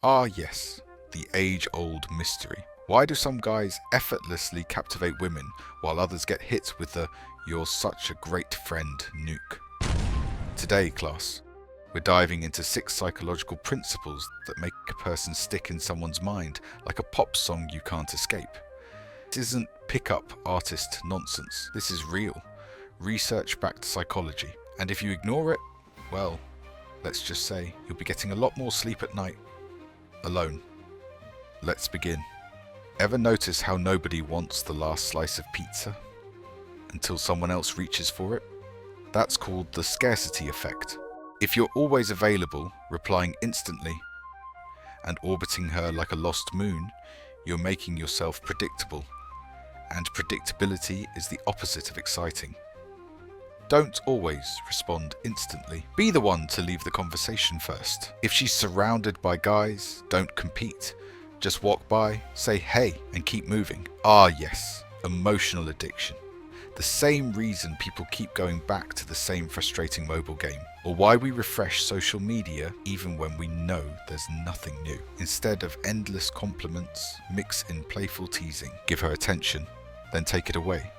Ah yes, the age-old mystery. Why do some guys effortlessly captivate women while others get hit with the "you're such a great friend" nuke? Today, class, we're diving into 6 psychological principles that make a person stick in someone's mind like a pop song you can't escape. This isn't pick-up artist nonsense. This is real, research-backed psychology. And if you ignore it, well, let's just say you'll be getting a lot more sleep at night. Alone. Let's begin. Ever notice how nobody wants the last slice of pizza until someone else reaches for it? That's called the scarcity effect. If you're always available, replying instantly, and orbiting her like a lost moon, you're making yourself predictable. And predictability is the opposite of exciting. Don't always respond instantly. Be the one to leave the conversation first. If she's surrounded by guys, don't compete. Just walk by, say hey, and keep moving. Ah yes, emotional addiction. The same reason people keep going back to the same frustrating mobile game, or why we refresh social media even when we know there's nothing new. Instead of endless compliments, mix in playful teasing. Give her attention, then take it away.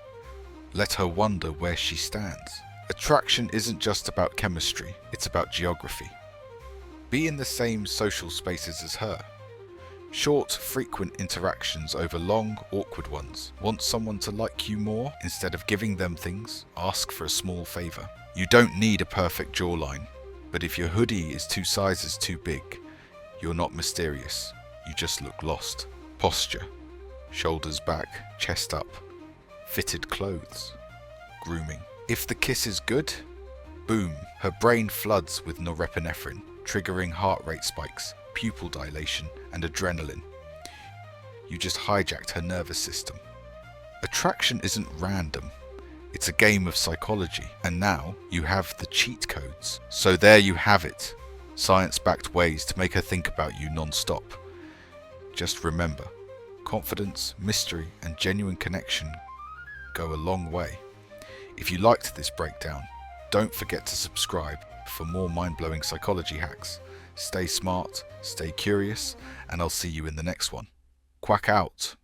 Let her wonder where she stands. Attraction isn't just about chemistry, it's about geography. Be in the same social spaces as her. Short, frequent interactions over long, awkward ones. Want someone to like you more? Instead of giving them things, ask for a small favor. You don't need a perfect jawline, but if your hoodie is 2 sizes too big, you're not mysterious, you just look lost. Posture. Shoulders back, chest up. Fitted clothes. Grooming. If the kiss is good, boom, her brain floods with norepinephrine, triggering heart rate spikes, pupil dilation, and adrenaline. You just hijacked her nervous system. Attraction isn't random. It's a game of psychology, and now you have the cheat codes. So there you have it. Science-backed ways to make her think about you non-stop. Just remember, confidence, mystery, and genuine connection go a long way. If you liked this breakdown, don't forget to subscribe for more mind-blowing psychology hacks. Stay smart, stay curious, and I'll see you in the next one. Quack out.